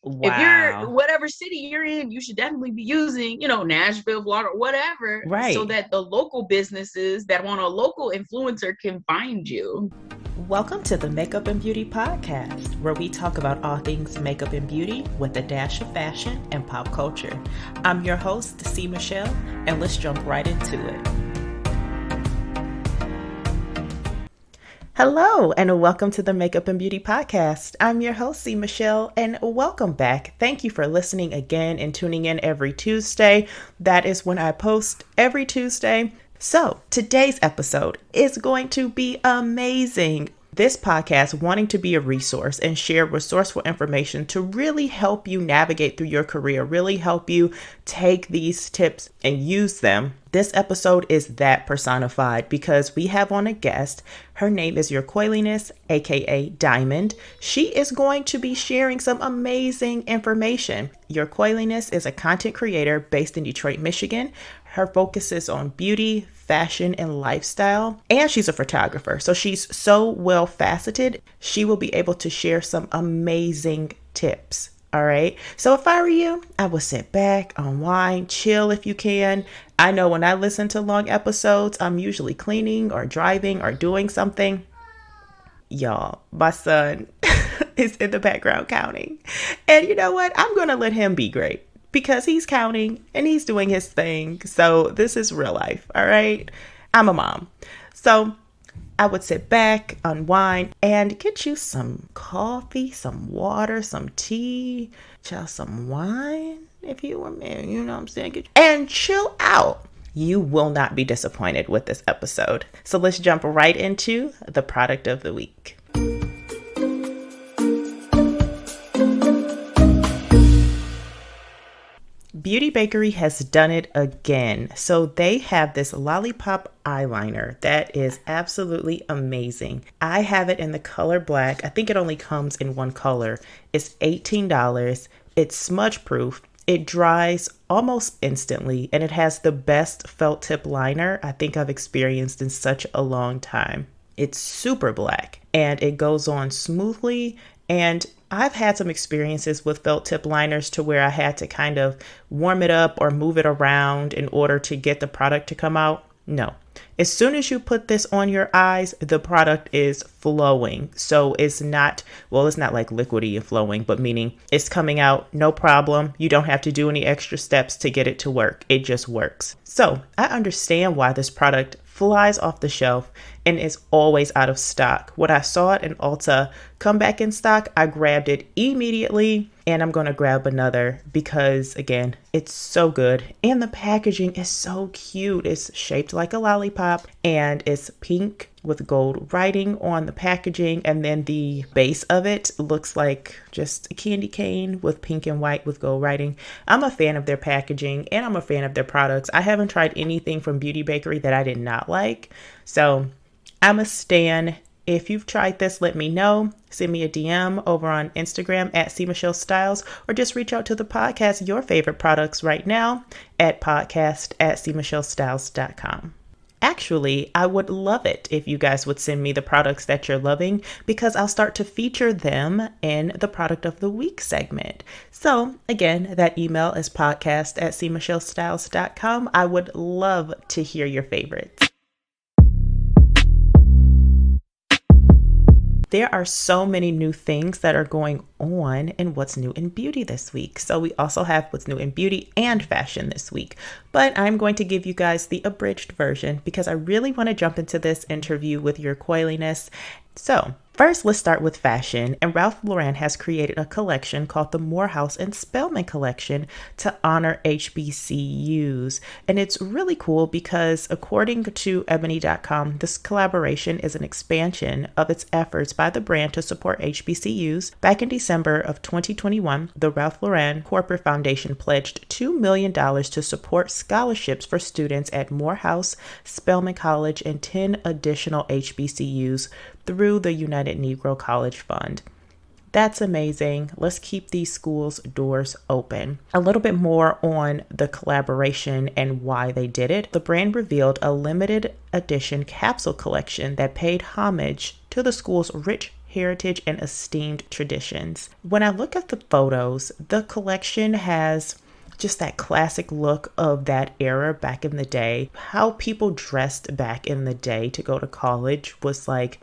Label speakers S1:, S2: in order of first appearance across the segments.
S1: If you're
S2: Wow.
S1: whatever city you're in, you should definitely be using, Nashville, Florida, whatever, so
S2: Right.
S1: that the local businesses that want a local influencer can find you.
S2: Welcome to the Makeup and Beauty Podcast, where we talk about all things makeup and beauty with a dash of fashion and pop culture. I'm your host, C. Michelle, and let's jump right into it. Hello, and welcome to the Makeup and Beauty Podcast. I'm your host, C. Michelle, and welcome back. Thank you for listening again and tuning in every Tuesday. That is when I post every Tuesday. So, today's episode is going to be amazing. This podcast wanting to be a resource and share resourceful information to really help you navigate through your career, really help you take these tips and use them. This episode is that personified because we have on a guest. Her name is Yourcoilyness, aka Diamond. She is going to be sharing some amazing information. Yourcoilyness is a content creator based in Detroit, Michigan. Her focus is on beauty, fashion, and lifestyle, and she's a photographer. So she's so well faceted. She will be able to share some amazing tips. All right. So if I were you, I would sit back, unwind, chill if you can. I know when I listen to long episodes, I'm usually cleaning or driving or doing something. Y'all, my son is in the background counting. And you know what? I'm going to let him be great because he's counting and he's doing his thing. So this is real life. All right. I'm a mom. So I would sit back, unwind, and get you some coffee, some water, some tea, just some wine, if you were me, you know what I'm saying? And chill out. You will not be disappointed with this episode. So let's jump right into the product of the week. Beauty Bakery has done it again. So they have this lollipop eyeliner that is absolutely amazing. I have it in the color black. I think it only comes in one color. It's $18. It's smudge proof. It dries almost instantly, and it has the best felt tip liner I think I've experienced in such a long time. It's super black and it goes on smoothly. And I've had some experiences with felt tip liners to where I had to kind of warm it up or move it around in order to get the product to come out. No. As soon as you put this on your eyes, the product is flowing. So it's not like liquidy and flowing, but meaning it's coming out, no problem. You don't have to do any extra steps to get it to work. It just works. So I understand why this product flies off the shelf and is always out of stock. When I saw it in Ulta come back in stock, I grabbed it immediately, and I'm going to grab another because, again, it's so good. And the packaging is so cute. It's shaped like a lollipop and it's pink with gold writing on the packaging. And then the base of it looks like just a candy cane with pink and white with gold writing. I'm a fan of their packaging and I'm a fan of their products. I haven't tried anything from Beauty Bakery that I did not like. So I'm a stan. If you've tried this, let me know. Send me a DM over on Instagram at CMichelleStyles, or just reach out to the podcast, your favorite products right now, at podcast@CMichelleStyles.com. Actually, I would love it if you guys would send me the products that you're loving because I'll start to feature them in the product of the week segment. So again, that email is podcast@CMichelleStyles.com. I would love to hear your favorites. There are so many new things that are going on in What's New in Beauty this week. So we also have What's New in Beauty and Fashion this week. But I'm going to give you guys the abridged version because I really want to jump into this interview with Yourcoilyness. So first, let's start with fashion. And Ralph Lauren has created a collection called the Morehouse and Spelman collection to honor HBCUs. And it's really cool because according to ebony.com, this collaboration is an expansion of its efforts by the brand to support HBCUs. Back in December of 2021, the Ralph Lauren Corporate Foundation pledged $2 million to support scholarships for students at Morehouse, Spelman College, and 10 additional HBCUs through the United Negro College Fund. That's amazing. Let's keep these schools' doors open. A little bit more on the collaboration and why they did it. The brand revealed a limited edition capsule collection that paid homage to the school's rich heritage, and esteemed traditions. When I look at the photos, the collection has just that classic look of that era back in the day. How people dressed back in the day to go to college was like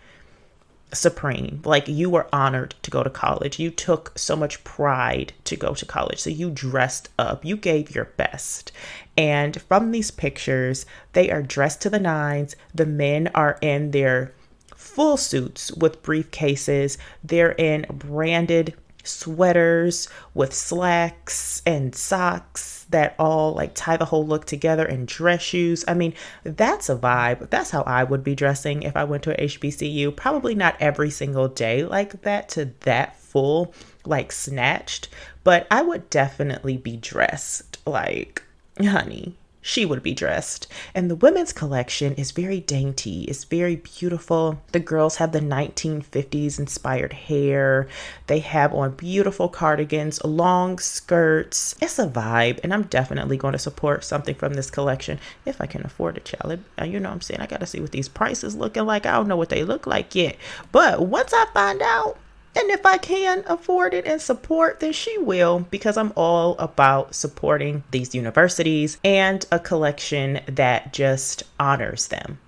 S2: supreme. Like, you were honored to go to college. You took so much pride to go to college. So you dressed up, you gave your best. And from these pictures, they are dressed to the nines. The men are in their full suits with briefcases. They're in branded sweaters with slacks and socks that all like tie the whole look together, and dress shoes. I mean, that's a vibe. That's how I would be dressing if I went to a HBCU. Probably not every single day like that, to that full, like snatched, but I would definitely be dressed like, honey, she would be dressed. And the women's collection is very dainty. It's very beautiful. The girls have the 1950s inspired hair. They have on beautiful cardigans, long skirts. It's a vibe. And I'm definitely going to support something from this collection if I can afford it, child. You know what I'm saying? I got to see what these prices looking like. I don't know what they look like yet. But once I find out, and if I can afford it and support, then she will, because I'm all about supporting these universities and a collection that just honors them.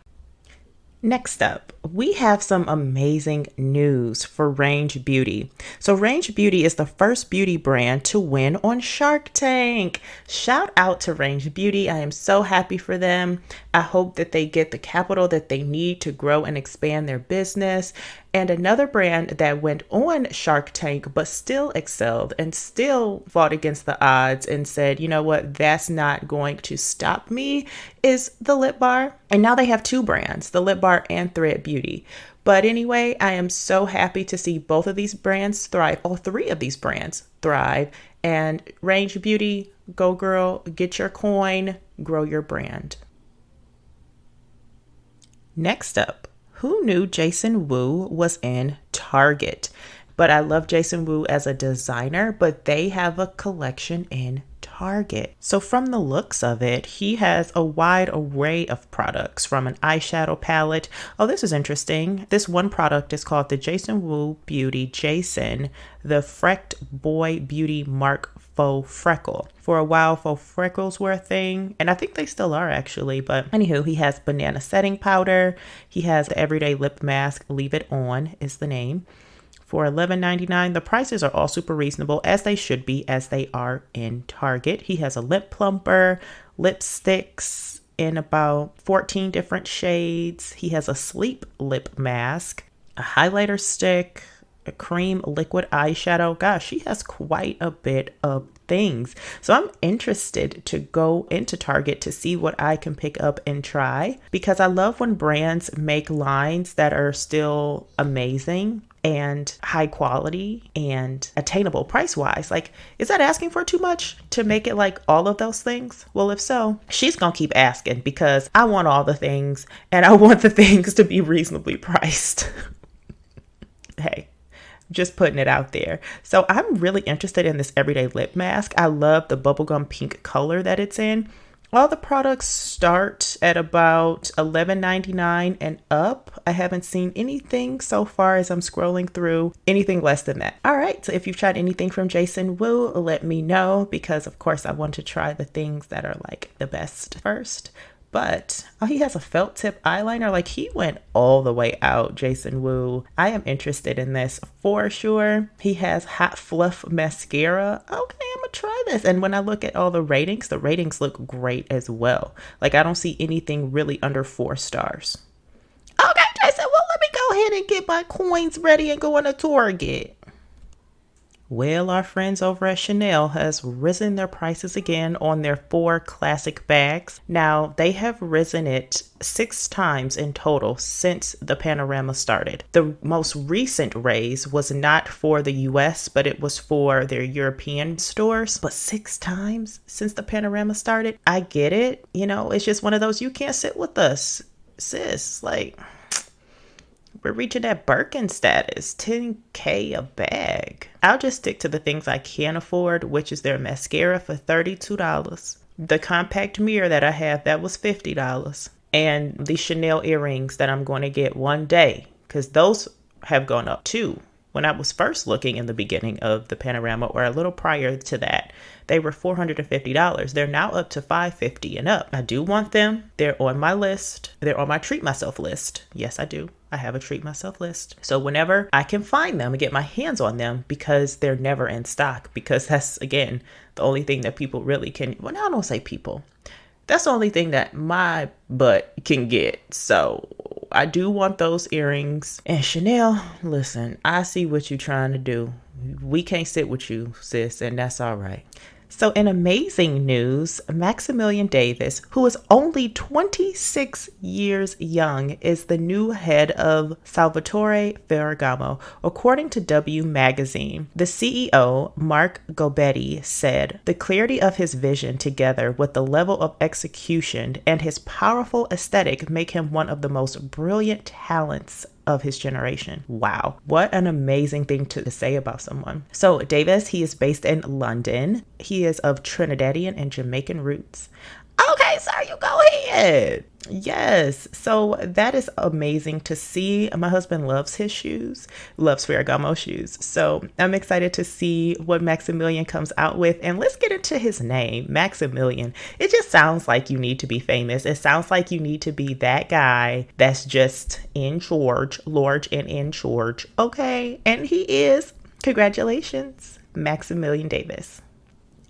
S2: Next up, we have some amazing news for Range Beauty. So Range Beauty is the first beauty brand to win on Shark Tank. Shout out to Range Beauty. I am so happy for them. I hope that they get the capital that they need to grow and expand their business. And another brand that went on Shark Tank but still excelled and still fought against the odds and said, you know what, that's not going to stop me, is the Lip Bar. And now they have two brands, the Lip Bar and Thread Beauty. But anyway, I am so happy to see both of these brands thrive, all three of these brands thrive. And Range Beauty, go girl, get your coin, grow your brand. Next up, who knew Jason Wu was in Target? But I love Jason Wu as a designer, but they have a collection in Target. So from the looks of it, he has a wide array of products, from an eyeshadow palette. Oh, this is interesting. This one product is called the Jason Wu Beauty Jason, the Frecked Boy Beauty Mark Faux Freckle. For a while, faux freckles were a thing, and I think they still are actually, but anywho, he has banana setting powder. He has the everyday lip mask, Leave It On is the name, for $11.99. The prices are all super reasonable, as they should be, as they are in Target. He has a lip plumper, lipsticks in about 14 different shades. He has a sleep lip mask, a highlighter stick, a cream liquid eyeshadow. Gosh, she has quite a bit of things. So I'm interested to go into Target to see what I can pick up and try, because I love when brands make lines that are still amazing and high quality and attainable price wise. Like, is that asking for too much to make it like all of those things? Well, if so, she's gonna keep asking, because I want all the things and I want the things to be reasonably priced. Hey, just putting it out there. So I'm really interested in this everyday lip mask. I love the bubblegum pink color that it's in. All the products start at about $11.99 and up. I haven't seen anything so far as I'm scrolling through, anything less than that. All right, so if you've tried anything from Jason Wu, let me know, because of course I want to try the things that are like the best first. But he has a felt tip eyeliner. Like, he went all the way out, Jason Wu. I am interested in this for sure. He has Hot Fluff mascara. Okay, I'm gonna try this. And when I look at all the ratings look great as well. Like, I don't see anything really under 4 stars. Okay, Jason, well, let me go ahead and get my coins ready and go on a Target. Well, our friends over at Chanel has risen their prices again on their 4 classic bags. Now, they have risen it 6 times in total since the panorama started. The most recent raise was not for the US, but it was for their European stores. But 6 times since the panorama started? I get it. You know, it's just one of those, you can't sit with us, sis. Like, we're reaching that Birkin status, $10K a bag. I'll just stick to the things I can afford, which is their mascara for $32. The compact mirror that I have, that was $50. And the Chanel earrings that I'm going to get one day, because those have gone up too. When I was first looking in the beginning of the panorama, or a little prior to that, they were $450. They're now up to $550 and up. I do want them. They're on my list. They're on my treat myself list. Yes, I do. I have a treat myself list. So whenever I can find them and get my hands on them, because they're never in stock, because that's, again, the only thing that people really can, well, I don't say people. That's the only thing that my butt can get. So I do want those earrings. And Chanel, listen, I see what you're trying to do. We can't sit with you, sis, and that's all right. So in amazing news, Maximilian Davis, who is only 26 years young, is the new head of Salvatore Ferragamo, according to W Magazine. The CEO, Mark Gobetti, said the clarity of his vision together with the level of execution and his powerful aesthetic make him one of the most brilliant talents of his generation. Wow. What an amazing thing to say about someone. So Davis, he is based in London. He is of Trinidadian and Jamaican roots. Okay, sir, you go ahead. Yes. So that is amazing to see. My husband loves his shoes, loves Ferragamo shoes. So I'm excited to see what Maximilian comes out with. And let's get into his name, Maximilian. It just sounds like you need to be famous. It sounds like you need to be that guy that's just in charge, large and in charge. Okay. And he is. Congratulations, Maximilian Davis.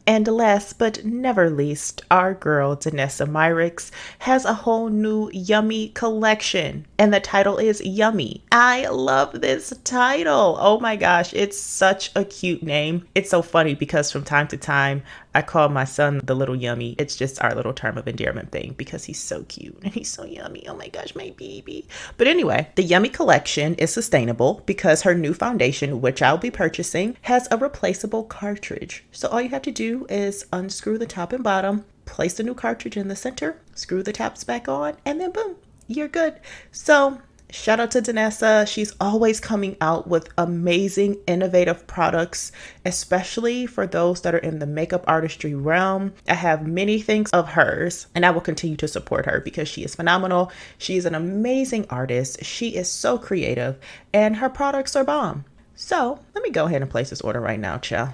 S2: And last but never least, our girl Danessa Myricks has a whole new Yummy collection. And the title is Yummy. I love this title. Oh my gosh, it's such a cute name. It's so funny because from time to time, I call my son the little Yummy. It's just our little term of endearment thing because he's so cute and he's so yummy. Oh my gosh, my baby. But anyway, the Yummy collection is sustainable because her new foundation, which I'll be purchasing, has a replaceable cartridge. So all you have to do is unscrew the top and bottom, place the new cartridge in the center, screw the taps back on, and then boom, you're good. So shout out to Danessa. She's always coming out with amazing, innovative products, especially for those that are in the makeup artistry realm. I have many things of hers, and I will continue to support her because she is phenomenal. She is an amazing artist. She is so creative, and her products are bomb. So let me go ahead and place this order right now, child.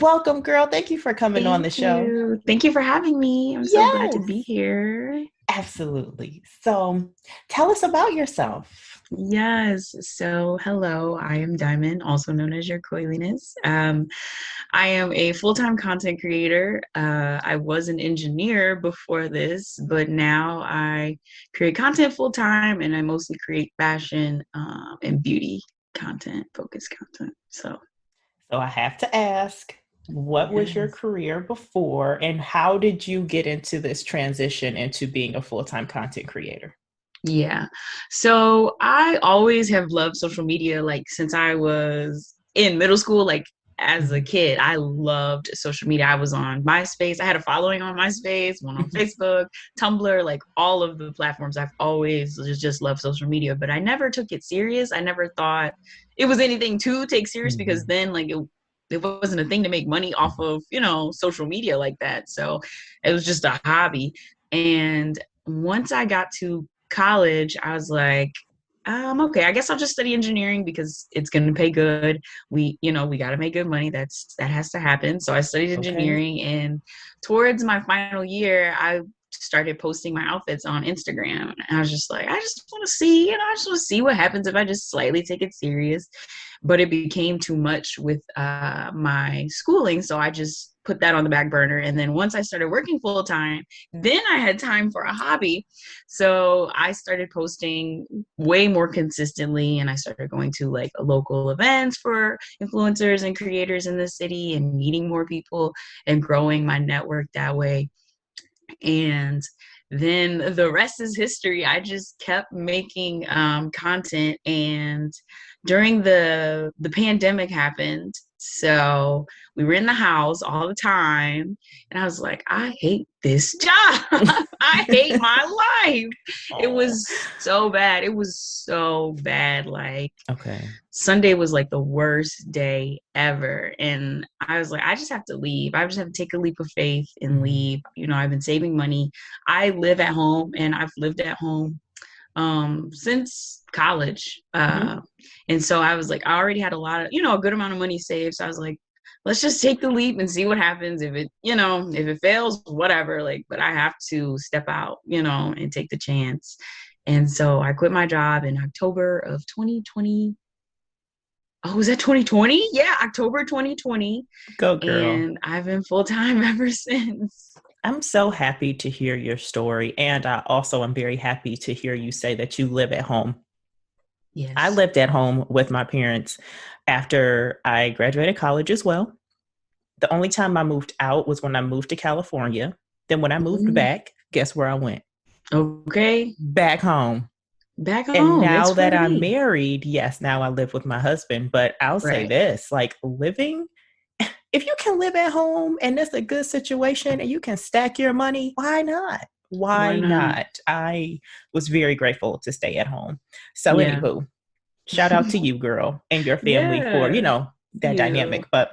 S2: Welcome, girl. Thank you for coming on the show.
S1: Thank you for having me. I'm so glad to be here.
S2: Absolutely. So tell us about yourself.
S1: Yes. So hello, I am Diamond, also known as Yourcoilyness. I am a full-time content creator. I was an engineer before this, but now I create content full-time, and I mostly create fashion and beauty content, focused content. So
S2: I have to ask, what was your career before, and how did you get into this transition into being a full-time content creator?
S1: Yeah. So I always have loved social media, like since I was in middle school, like as a kid, I loved social media. I was on MySpace. I had a following on MySpace, one on Facebook, Tumblr, like all of the platforms. I've always just loved social media, but I never took it serious. I never thought it was anything to take serious because then like it wasn't a thing to make money off of, social media like that. So it was just a hobby. And once I got to college, I was like, okay, I guess I'll just study engineering because it's going to pay good. We got to make good money. That has to happen. So I studied engineering, and towards my final year, I started posting my outfits on Instagram. And I was just like, I just want to see, I just want to see what happens if I just slightly take it serious. But it became too much with my schooling. So I just put that on the back burner. And then once I started working full time, then I had time for a hobby. So I started posting way more consistently, and I started going to like local events for influencers and creators in the city and meeting more people and growing my network that way. And then the rest is history. I just kept making content, and during the pandemic happened. So we were in the house all the time. And I was like, I hate this job. I hate my life. It
S2: Oh,
S1: was so bad. It was so bad. Like
S2: okay.
S1: Sunday was like the worst day ever. And I was like, I just have to leave. I just have to take a leap of faith and
S2: Hmm.
S1: leave. I've been saving money. I live at home and I've lived at home since college.
S2: Hmm.
S1: And so I was like, I already had a lot of, a good amount of money saved. So I was like, let's just take the leap and see what happens. If it fails, whatever. Like, but I have to step out, and take the chance. And so I quit my job in October of 2020. Oh, was that 2020? Yeah, October 2020.
S2: Go girl.
S1: And I've been full time ever since.
S2: I'm so happy to hear your story. And I also am very happy to hear you say that you live at home. I
S1: Yes.
S2: lived at home with my parents after I graduated college as well. The only time I moved out was when I moved to California. Then when I moved
S1: Mhm.
S2: back, guess where I went?
S1: Okay.
S2: Back home.
S1: Back
S2: And
S1: home.
S2: now
S1: It's where
S2: that
S1: to
S2: I'm
S1: be.
S2: married, yes, now I live with my husband. But I'll say
S1: Right.
S2: this, like living, if you can live at home and it's a good situation and you can stack your money, why not?
S1: Why
S2: Why
S1: not?
S2: not? I was very grateful to stay at home. So,
S1: Yeah.
S2: anywho, shout out to you, girl, and your family for,
S1: Yeah.
S2: that
S1: You.
S2: dynamic. But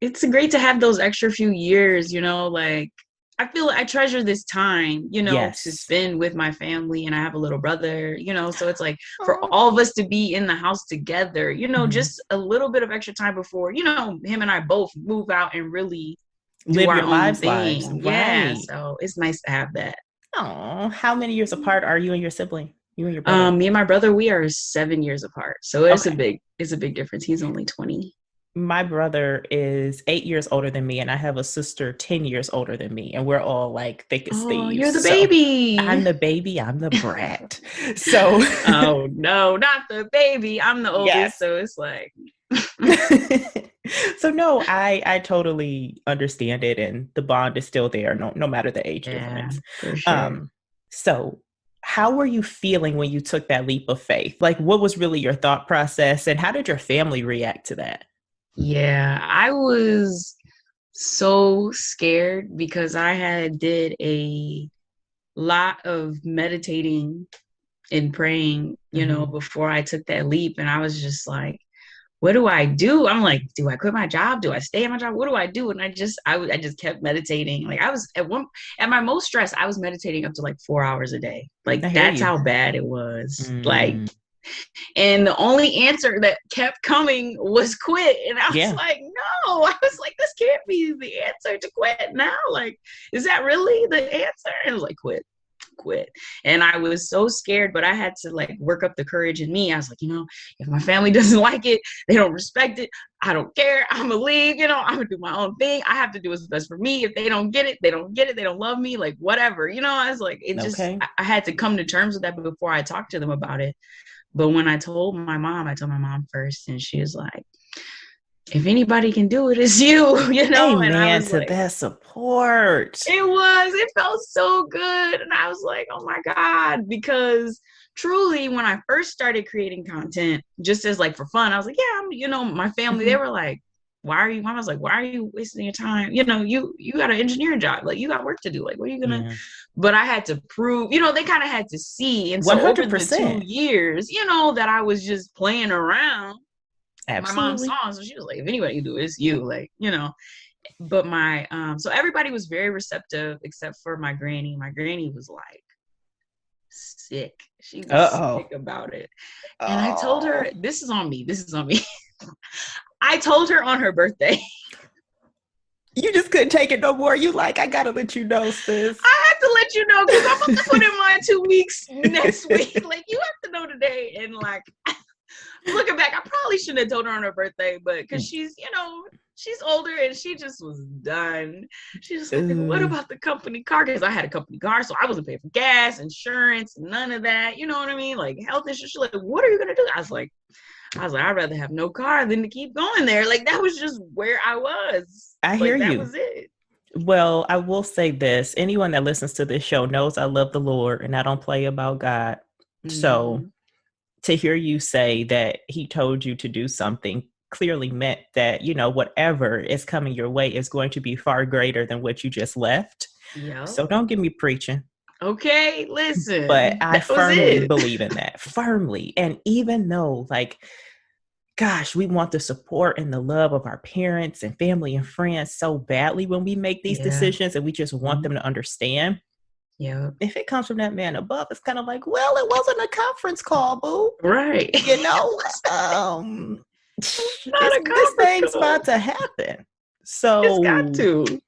S1: It's great to have those extra few years, like I feel like I treasure this time, to
S2: yes.
S1: spend with my family, and I have a little brother, so it's like for
S2: Oh.
S1: all of us to be in the house together,
S2: Mhm.
S1: just a little bit of extra time before, him and I both move out and really do
S2: Live
S1: our
S2: your
S1: own
S2: lives.
S1: thing. Yeah.
S2: Right.
S1: So it's nice to have that.
S2: Oh, how many years apart are you and your sibling? You and your brother?
S1: Me and my brother, we are 7 years apart. So
S2: Okay.
S1: it's a big difference. He's only 20.
S2: My brother is 8 years older than me, and I have a sister 10 years older than me, and we're all like thick as
S1: Oh,
S2: thieves.
S1: you're the
S2: So
S1: baby.
S2: I'm the baby, I'm the brat. So,
S1: Oh no, not the baby. I'm the oldest,
S2: yes.
S1: so it's like
S2: So no, I totally understand it, and the bond is still there, no matter the age
S1: yeah,
S2: difference.
S1: for sure.
S2: So how were you feeling when you took that leap of faith? Like, what was really your thought process, and how did your family react to that?
S1: Yeah, I was so scared because I had did a lot of meditating and praying,
S2: Hmm.
S1: before I took that leap, and I was just like, what do I do? I'm like, do I quit my job? Do I stay at my job? What do I do? And I just kept meditating. Like I was at my most stressed, I was meditating up to like 4 hours a day. Like
S2: I hear
S1: that's
S2: you.
S1: how bad it was. Like,
S2: Mm,
S1: and the only answer that kept coming was quit. And I was
S2: yeah.
S1: like, no, I was like, this can't be the answer to quit now. Like, is that really the answer? And it was like, quit. And I was so scared, but I had to like work up the courage in me. I was like, if my family doesn't like it, they don't respect it, I don't care. I'm gonna leave, I'm gonna do my own thing. I have to do what's best for me. If they don't get it, they don't get it. They don't love me, like whatever. I was like,
S2: Okay.
S1: I had to come to terms with that before I talked to them about it. But when I told my mom first, and she was like, if anybody can do it, it's you, And I
S2: Amen
S1: was
S2: to
S1: like,
S2: that support.
S1: it felt so good. And I was like, oh my God, because truly, when I first started creating content, just as like for fun, I was like, yeah, my family, they
S2: Hmm.
S1: were like, why are you, mom was like, why are you wasting your time? You got an engineering job. Like, you got work to do. Like, what are you gonna,
S2: Yeah.
S1: but I had to prove, they kind of had to see. And so over the 2
S2: 100%.
S1: years, that I was just playing around, my mom
S2: Absolutely.
S1: saw, so she was like, if anybody can do it, it's you. Like, but my so everybody was very receptive except for my granny. My granny was like sick. She was
S2: Uh-oh.
S1: sick about it. And I told
S2: Oh.
S1: her, this is on me. This is on me. I told her on her birthday.
S2: You just couldn't take it no more. You like, I gotta let you know, sis.
S1: I have to let you know because I'm about to put in my 2 weeks next week. Like, you have to know today. And like, looking back, I probably shouldn't have told her on her birthday, but because she's older and she just was done. She's like, what
S2: Uh,
S1: about the company car? Because I had a company car, so I wasn't paying for gas, insurance, none of that. You know what I mean? Like health insurance. She's like, what are you gonna do? I was like, I'd rather have no car than to keep going there. Like that was just where I was.
S2: I hear
S1: Like that
S2: you.
S1: was it.
S2: Well, I will say this. Anyone that listens to this show knows I love the Lord and I don't play about God. So
S1: Mm-hmm.
S2: to hear you say that he told you to do something clearly meant that, whatever is coming your way is going to be far greater than what you just left.
S1: Yep.
S2: So don't get me preaching.
S1: Okay,
S2: But
S1: listen.
S2: I
S1: That was
S2: firmly
S1: it.
S2: believe in that. Firmly. And even though, gosh, we want the support and the love of our parents and family and friends so badly when we make these decisions, and we just want them to understand.
S1: Yeah.
S2: If it comes from that man above, it's kind of like, well, it wasn't a conference call, boo.
S1: Right. Not a
S2: This
S1: conference
S2: thing's
S1: call.
S2: about to happen.
S1: It's
S2: So
S1: got to.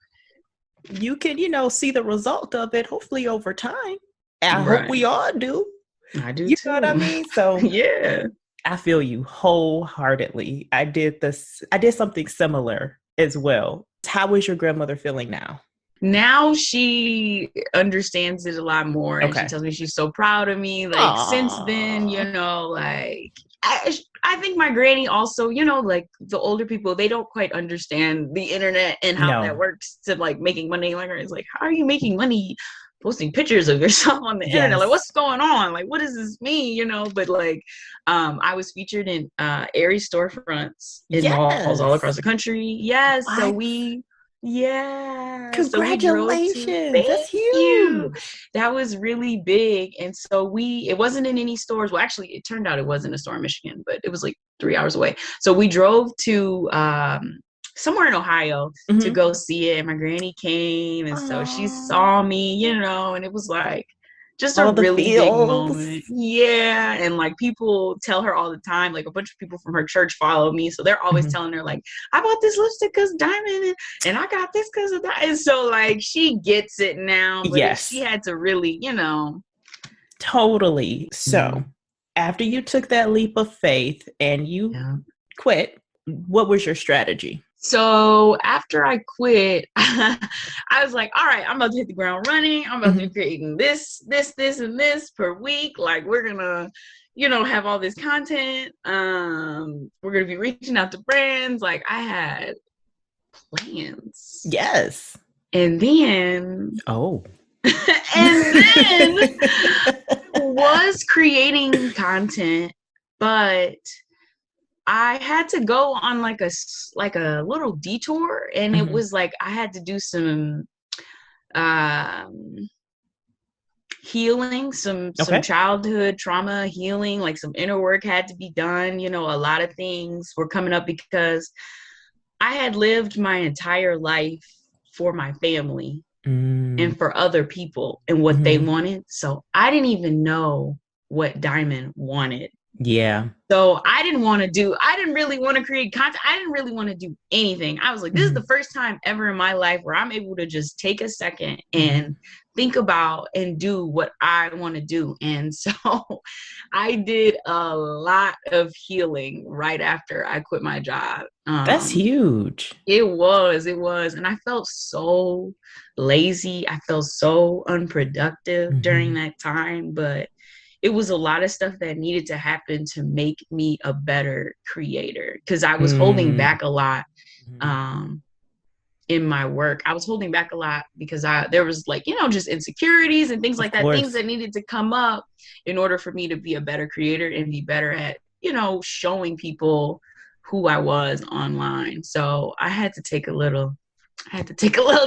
S2: you can, see the result of it, hopefully over time. And I hope we
S1: Right.
S2: all do.
S1: I do
S2: You
S1: too.
S2: know what I mean? So
S1: yeah.
S2: I feel you wholeheartedly. I did something similar as well. How is your grandmother feeling now?
S1: Now she understands it a lot more, and she
S2: Okay.
S1: tells me she's so proud of me. Like, since then, I think my granny also, like the older people, they don't quite understand the internet and how that
S2: No.
S1: works to like making money. Like, it's like, how are you making money posting pictures of yourself on the internet? Like,
S2: Yes.
S1: what's going on? Like, what does this mean? But like, I was featured in Aerie storefronts in malls all across the country. Yes.
S2: What?
S1: So we drove to,
S2: Congratulations.
S1: thank
S2: That's
S1: you.
S2: huge.
S1: That was really big. And so it wasn't in any stores. Well, actually, it turned out it wasn't a store in Michigan, but it was like 3 hours away. So we drove to somewhere in Ohio to go see it. And my granny came. And so she saw me, and it was like just a really big moment. Yeah. And like people tell her all the time, like a bunch of people from her church follow me. So they're always telling her like, I bought this lipstick because Diamond and I got this because of that. And so like she gets it now, but she had to really,
S2: Totally. So after you took that leap of faith and you quit, what was your strategy?
S1: So after I quit, I was like, all right, I'm about to hit the ground running. I'm about to be creating this, and this per week. Like we're going to, have all this content. We're going to be reaching out to brands. Like I had plans.
S2: Yes.
S1: And then.
S2: Oh.
S1: and then was creating content, but I had to go on like a little detour, and it was like I had to do some healing, some childhood trauma healing, like some inner work had to be done. A lot of things were coming up because I had lived my entire life for my family and for other people and what they wanted. So I didn't even know what Diamond wanted.
S2: Yeah.
S1: So I didn't really want to create content. I didn't really want to do anything. I was like, this is the first time ever in my life where I'm able to just take a second and think about and do what I want to do. And so I did a lot of healing right after I quit my job.
S2: That's huge.
S1: It was. And I felt so lazy. I felt so unproductive during that time, but it was a lot of stuff that needed to happen to make me a better creator, because I was holding back a lot in my work. I was holding back a lot because there was like, just insecurities and things like that, things that needed to come up in order for me to be a better creator and be better at, showing people who I was online. So I had to take a little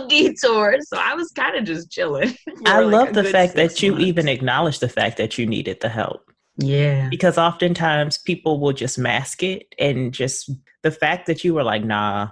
S1: detour. So I was kind of just chilling.
S2: I love the fact that you even acknowledged the fact that you needed the help.
S1: Yeah.
S2: Because oftentimes people will just mask it, and just the fact that you were like, nah,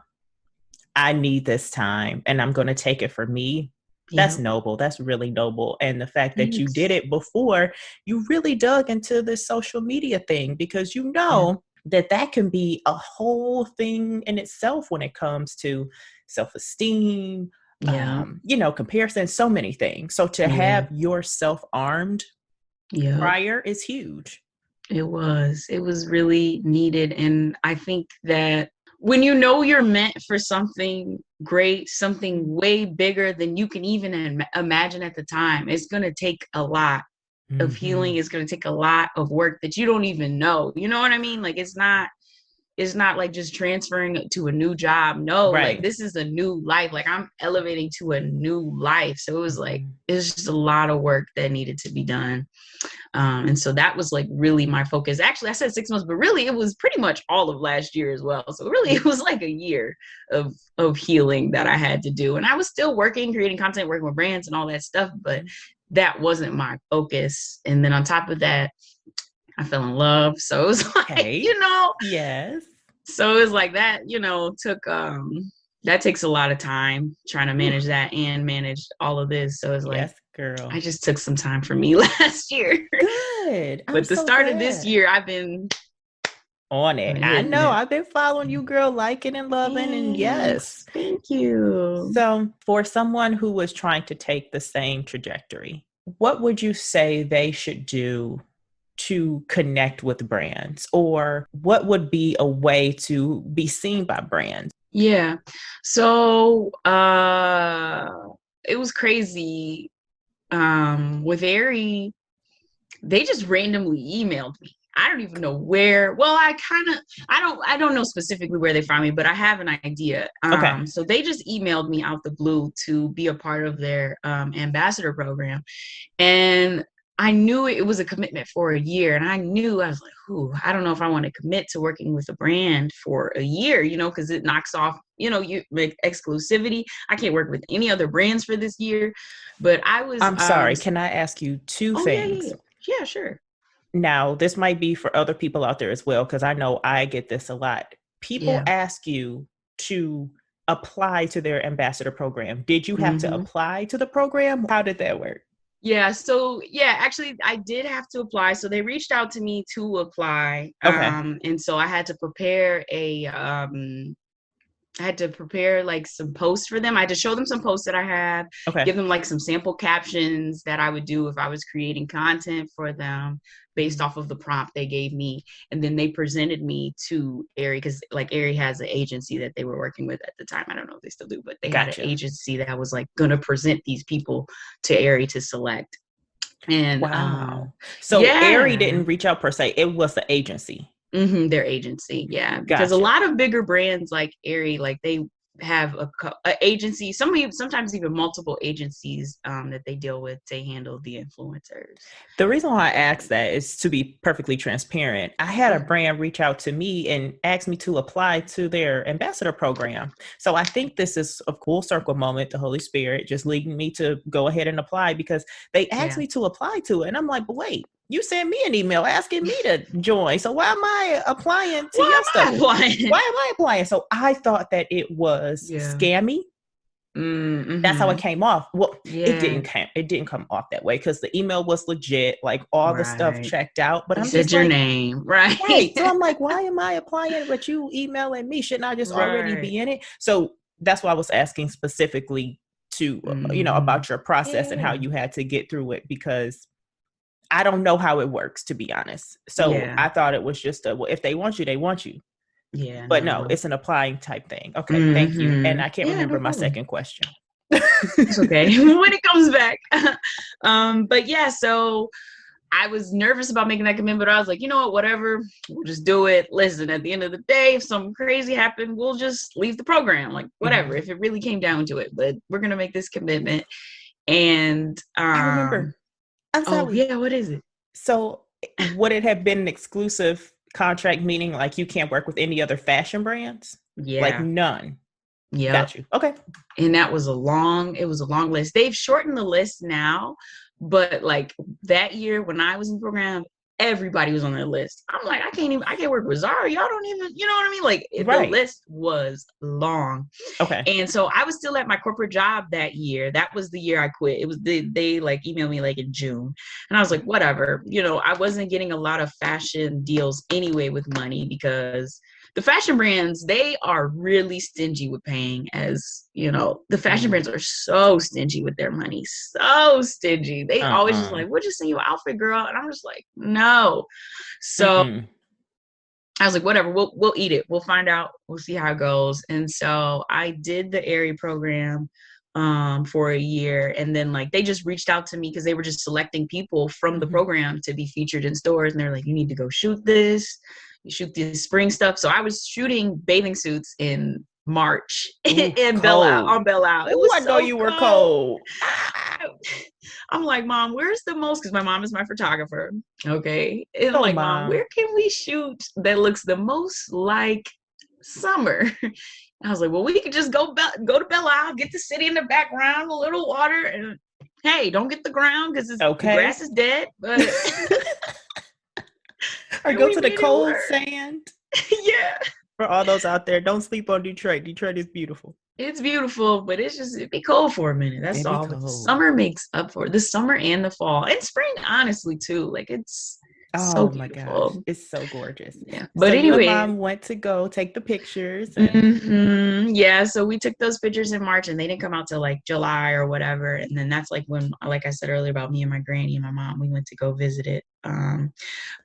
S2: I need this time and I'm going to take it for me. That's noble. That's really noble. And the fact that you did it before you really dug into this social media thing, because that can be a whole thing in itself when it comes to self-esteem, comparison, so many things. So to have yourself armed prior is huge.
S1: It was really needed. And I think that when you're meant for something great, something way bigger than you can even imagine at the time, it's going to take a lot of healing. It's going to take a lot of work that you don't even know. You know what I mean? Like, it's not it's not like just transferring to a new job. No, like
S2: Right.
S1: this is a new life. Like I'm elevating to a new life. So it was like,
S2: Mhm.
S1: it's just a lot of work that needed to be done. And so that was like really my focus. Actually, I said 6 months, but really it was pretty much all of last year as well. So really it was like a year of healing that I had to do. And I was still working, creating content, working with brands and all that stuff, but that wasn't my focus. And then on top of that, I fell in love. So it was like,
S2: Okay. Yes.
S1: so it was like that, took that takes a lot of time trying to
S2: Whew.
S1: manage that and manage all of this. So it's like
S2: Yes, girl.
S1: I just took some time for me last year.
S2: Good. I'm
S1: But the
S2: so
S1: start of this
S2: glad.
S1: year, I've been
S2: On it. I
S1: hitting
S2: know.
S1: it.
S2: I've been following you, girl, liking and loving, and yes.
S1: Thanks. Thank you.
S2: So, for someone who was trying to take the same trajectory, what would you say they should do to connect with brands? Or what would be a way to be seen by brands?
S1: Yeah. So it was crazy. With Aerie, they just randomly emailed me. I don't even know where. Well, I don't know specifically where they found me, but I have an idea.
S2: Okay.
S1: So they just emailed me out the blue to be a part of their ambassador program. And I knew it was a commitment for a year. And I knew I was like, I don't know if I want to commit to working with a brand for a year, because it knocks off, you make exclusivity. I can't work with any other brands for this year. But I was,
S2: I'm sorry. Can I ask you two
S1: oh, yeah, yeah,
S2: things?
S1: yeah. Yeah, sure.
S2: Now, this might be for other people out there as well, because I know I get this a lot. People
S1: Yeah.
S2: ask you to apply to their ambassador program. Did you have to
S1: Mm-hmm.
S2: apply to the program? How did that work?
S1: Yeah, so yeah, actually I did have to apply. So they reached out to me to apply.
S2: Okay.
S1: And so I had to prepare I had to prepare like some posts for them. I had to show them some posts that I have,
S2: Okay.
S1: give them like some sample captions that I would do if I was creating content for them based off of the prompt they gave me. And then they presented me to Aerie because like Aerie has an agency that they were working with at the time. I don't know if they still do, but they had an
S2: Gotcha.
S1: agency that was like going to present these people to Aerie to select. And
S2: Wow. So Aerie
S1: yeah.
S2: didn't reach out per se. It was the agency.
S1: Their agency, yeah, because a
S2: Gotcha.
S1: lot of bigger brands like Aerie, like they have a agency, sometimes even multiple agencies that they deal with to handle the influencers.
S2: The reason why I asked that is to be perfectly transparent. I had a
S1: Yeah,
S2: brand reach out to me and ask me to apply to their ambassador program. So I think this is a full circle moment, the Holy Spirit just leading me to go ahead and apply because they asked
S1: yeah.
S2: me to apply to it. And I'm like, but wait, you sent me an email asking me to join. So why am I applying to
S1: Why
S2: your
S1: am
S2: stuff?
S1: I applying?
S2: Why am I applying? So I thought that it was
S1: Yeah.
S2: scammy. That's how it
S1: Mm-hmm.
S2: came off. Well,
S1: Yeah.
S2: it didn't come off that way because the email was legit, like all the stuff
S1: Right.
S2: checked out. But
S1: They
S2: I'm
S1: said
S2: just
S1: your
S2: like,
S1: name, right?
S2: right. So I'm like, why am I applying but you emailing me? Shouldn't I just already
S1: Right.
S2: be in it? So that's why I was asking specifically to
S1: Mm-hmm.
S2: about your process and how
S1: Yeah.
S2: you had to get through it because I don't know how it works, to be honest. So
S1: Yeah.
S2: I thought it was just well, if they want you, they want you.
S1: Yeah.
S2: But no,
S1: No.
S2: it's an applying type thing. Okay, thank you. And
S1: Mm-hmm.
S2: I can't
S1: Yeah.
S2: remember
S1: No
S2: my
S1: problem.
S2: second question.
S1: It's okay when it comes back. But yeah, so I was nervous about making that commitment, but I was like, you know what, whatever, we'll just do it. Listen, at the end of the day, if something crazy happened, we'll just leave the program. Like, whatever,
S2: Mhm.
S1: if it really came down to it. But we're gonna make this commitment. And
S2: I remember. I'm
S1: oh
S2: sorry.
S1: yeah, what is it?
S2: So would it have been an exclusive contract, meaning like you can't work with any other fashion brands? Like
S1: Yeah.
S2: none.
S1: Yep.
S2: Got you. Okay.
S1: And that was it was a long list. They've shortened the list now, but like that year when I was in the program, everybody was on their list. I'm like, I can't work with Zara. Y'all don't even, you know what I mean? Like the
S2: Right.
S1: list was long.
S2: Okay.
S1: And so I was still at my corporate job that year. That was the year I quit. It was they like emailed me like in June. And I was like, whatever. I wasn't getting a lot of fashion deals anyway with money because the fashion brands, they are really stingy with paying, the fashion
S2: Mm.
S1: brands are so stingy with their money. So stingy. They always just
S2: Uh-uh.
S1: like, we'll just send you an outfit, girl. And I'm just like, no. So
S2: Mm-mm.
S1: I was like, whatever, we'll eat it. We'll find out. We'll see how it goes. And so I did the Aerie program for a year. And then like they just reached out to me because they were just selecting people from the
S2: Mm-hmm.
S1: program to be featured in stores. And they're like, you need to go shoot this. You shoot the spring stuff. So I was shooting bathing suits in March
S2: Ooh,
S1: in Belle Isle,
S2: cold.
S1: on Belle Isle. It
S2: Ooh,
S1: was
S2: I know
S1: so
S2: you were
S1: cold.
S2: cold. Ah,
S1: I'm like, Mom, where's the most? Because my mom is my photographer. Okay. And I'm
S2: oh,
S1: like, Mom,
S2: Mom.
S1: where can we shoot that looks the most like summer? I was like, well, we could just go to Belle Isle, get the city in the background, a little water, and hey, don't get the ground because the
S2: Okay.
S1: grass is dead. But
S2: Or
S1: and
S2: go
S1: we
S2: to the
S1: made it
S2: cold
S1: work.
S2: sand.
S1: Yeah.
S2: For all those out there, don't sleep on Detroit. Detroit is beautiful.
S1: It's beautiful, but it'd be cold for a minute. That's
S2: It be
S1: all. But the
S2: cold.
S1: summer makes up for it. The summer and the fall and spring, honestly, too. Like it's so
S2: Oh my gosh,
S1: beautiful.
S2: it's so gorgeous.
S1: Yeah.
S2: So
S1: But
S2: you and
S1: anyway,
S2: Mom went to go take the pictures and
S1: yeah. So we took those pictures in March and they didn't come out till like July or whatever. And then that's like when, like I said earlier about me and my granny and my mom, we went to go visit it.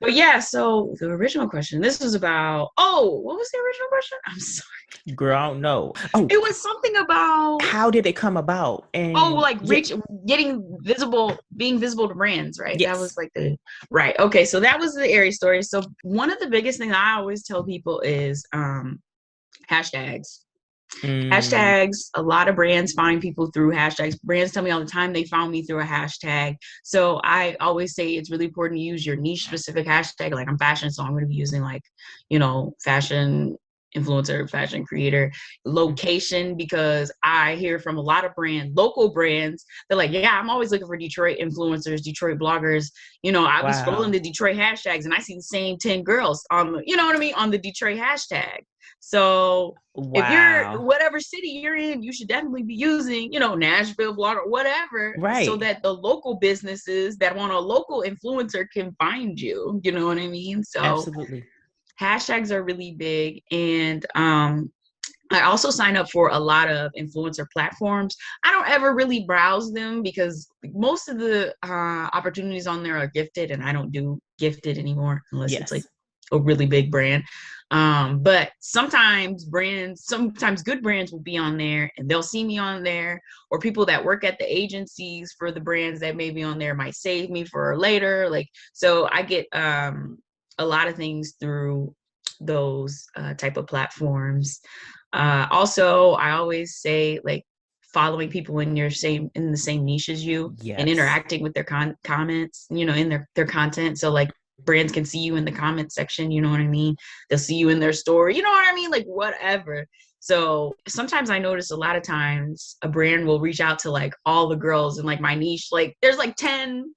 S1: But yeah, so the original question, this was about, what was the original question? I'm sorry.
S2: girl, I don't know. Oh,
S1: It was something about,
S2: how did it come about? And
S1: like
S2: yeah,
S1: getting visible, being visible to brands, right? That was
S2: yes,
S1: like right. Okay. So that was the Aries story. So one of the biggest things I always tell people is hashtags.
S2: mm,
S1: Hashtags, a lot of brands find people through hashtags. Brands tell me all the time they found me through a hashtag. So I always say it's really important to use your niche specific hashtag. Like I'm fashion, so I'm going to be using like, fashion influencer, fashion creator, location, because I hear from a lot of local brands, they're like, yeah, I'm always looking for Detroit influencers, Detroit bloggers. I'll be scrolling
S2: wow,
S1: the Detroit hashtags and I see the same 10 girls on, you know what I mean, on the Detroit hashtag. So if you're
S2: wow,
S1: whatever city you're in, you should definitely be using, Nashville, Florida, whatever, so
S2: right,
S1: that the local businesses that want a local influencer can find you. You know what I mean? So
S2: absolutely,
S1: hashtags are really big. And I also sign up for a lot of influencer platforms. I don't ever really browse them because most of the opportunities on there are gifted, and I don't do gifted anymore unless it's like
S2: yes,
S1: a really big brand. But sometimes good brands will be on there and they'll see me on there, or people that work at the agencies for the brands that may be on there might save me for later. Like, so I get a lot of things through those type of platforms. Also, I always say like following people in the same niche as you and
S2: yes,
S1: interacting with their comments, in their content. So like brands can see you in the comment section, you know what I mean? They'll see you in their story, you know what I mean? Like whatever. So sometimes I notice a lot of times a brand will reach out to like all the girls in like my niche. Like there's like 10,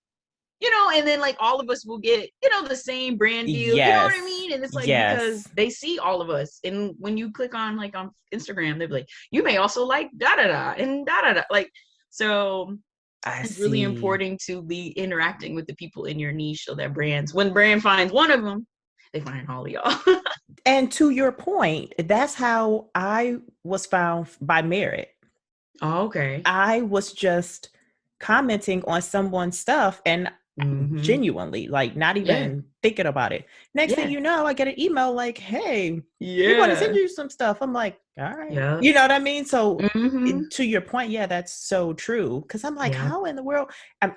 S1: and then like all of us will get, the same brand deal, you know what I
S2: yes,
S1: mean? And it's like because
S2: yes.
S1: they see all of us. And when you click on like on Instagram, they'll be like, you may also like da da da and da da da. Like, so
S2: I
S1: it's really
S2: see.
S1: important to be interacting with the people in your niche so that when brand finds one of them, they find all of y'all.
S2: And to your point, that's how I was found by merit.
S1: Oh, okay.
S2: I was just commenting on someone's stuff and
S1: Mm-hmm.
S2: genuinely, like not
S1: Yeah.
S2: even thinking about it. Next thing
S1: Yeah.
S2: you know, I get an email like, hey, we want to send
S1: Yeah.
S2: you some stuff. I'm like, all right.
S1: Yeah.
S2: You know what I mean? So
S1: Mm-hmm.
S2: to your point, yeah, that's so true. Cause I'm like,
S1: Yeah.
S2: how in the world?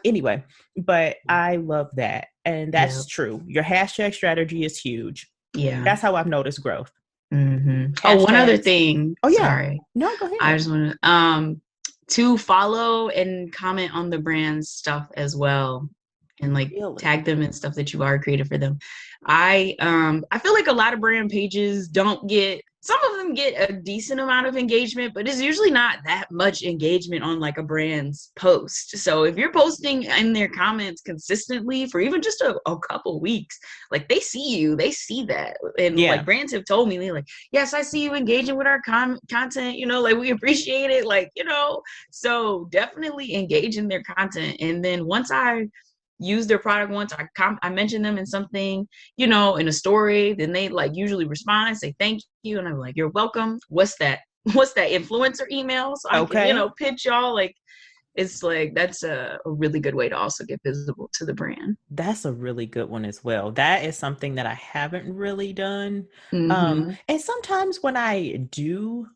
S2: Anyway, but I love that. And
S1: Yeah.
S2: that's true. Your hashtag strategy is huge.
S1: Yeah.
S2: That's how I've noticed growth.
S1: Oh, one other
S2: Hashtags.
S1: thing.
S2: Oh yeah.
S1: Sorry.
S2: No, go
S1: I
S2: ahead.
S1: just want to follow and comment on the brand's stuff as well, and like
S2: Really?
S1: tag them and stuff that you are created for them. I feel like a lot of brand pages don't get, some of them get a decent amount of engagement, but it's usually not that much engagement on like a brand's post. So if you're posting in their comments consistently for even just a couple weeks, like they see you, they see that. And like
S2: Yeah.
S1: brands have told me, they're like, yes, I see you engaging with our content, like we appreciate it. Like, so definitely engage in their content. And then once I use their product, once I mention them in something, in a story, then they like usually respond and say thank you, and I'm like, you're welcome. What's that influencer email, so I can
S2: Okay.
S1: pitch y'all. Like, it's like that's a really good way to also get visible to the brand.
S2: That's a really good one as well. That is something that I haven't really done.
S1: Mm-hmm.
S2: And sometimes when I do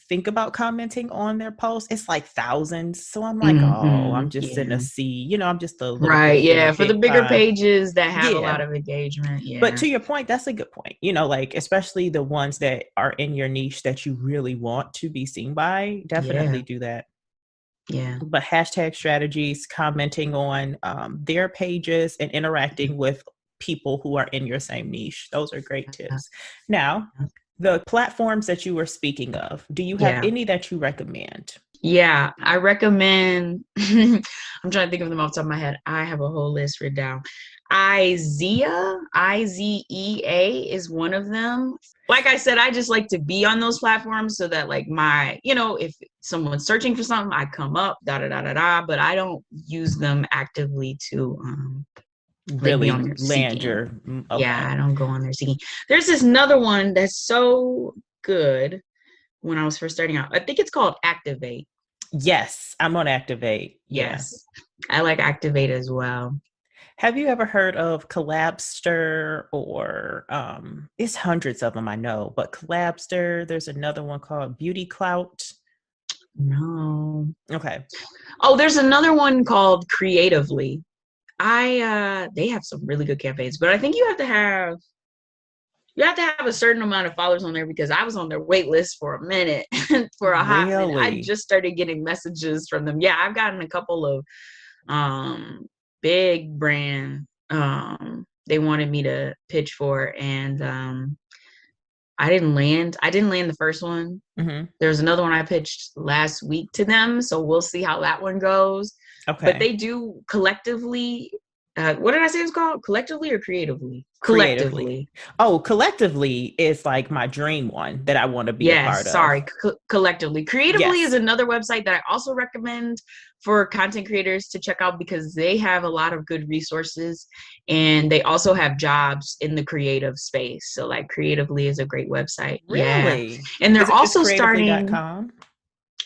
S2: think about commenting on their posts, it's like thousands. So I'm like, oh,
S1: Mm-hmm.
S2: I'm just in
S1: Yeah.
S2: a sea, I'm just a little
S1: Right.
S2: fish in a
S1: Yeah. For the
S2: big
S1: bigger
S2: pond.
S1: pages that have a
S2: Yeah.
S1: lot of engagement.
S2: But
S1: Yeah.
S2: to your point, that's a good point. Like, especially the ones that are in your niche that you really want to be seen by,
S1: Yeah.
S2: definitely do that.
S1: Yeah.
S2: But hashtag strategies, commenting on their pages and interacting with people who are in your same niche. Those are great tips. Now, the platforms that you were speaking of, do you have
S1: Yeah.
S2: any that you recommend?
S1: Yeah. I recommend, I'm trying to think of them off the top of my head. I have a whole list written down. IZEA is one of them. Like I said, I just like to be on those platforms so that like if someone's searching for something, I come up, da da da da da, but I don't use them actively to like be
S2: Really
S1: on there
S2: land
S1: seeking.
S2: your
S1: Yeah,
S2: okay.
S1: I don't go on there seeking. There's this another one that's so good when I was first starting out. I think it's called Activate.
S2: Yes, I'm on Activate. Yeah.
S1: Yes. I like Activate as well.
S2: Have you ever heard of Collabster or it's hundreds of them I know, but Collabster, there's another one called Beauty Clout.
S1: No.
S2: Okay.
S1: Oh, there's another one called Creatively. They have some really good campaigns, but I think you have to have a certain amount of followers on there because I was on their wait list for a minute, for a hot minute. I
S2: Really?
S1: just started getting messages from them. Yeah, I've gotten a couple of big brand they wanted me to pitch for, and I didn't land the first one.
S2: Mm-hmm.
S1: There's another one I pitched last week to them, so we'll see how that one goes. But
S2: Okay.
S1: they do collectively. What did I say it's called? Collectively or creatively?
S2: Creatively.
S1: Collectively.
S2: Oh, collectively is like my dream one that I want to be a part
S1: Yes,
S2: of.
S1: sorry, collectively. Creatively is
S2: Yes.
S1: another website that I also recommend for content creators to check out because they have a lot of good resources and they also have jobs in the creative space. So like Creatively is a great website. Yeah.
S2: Really?
S1: And
S2: Is
S1: they're
S2: it just
S1: also starting,
S2: creatively.com?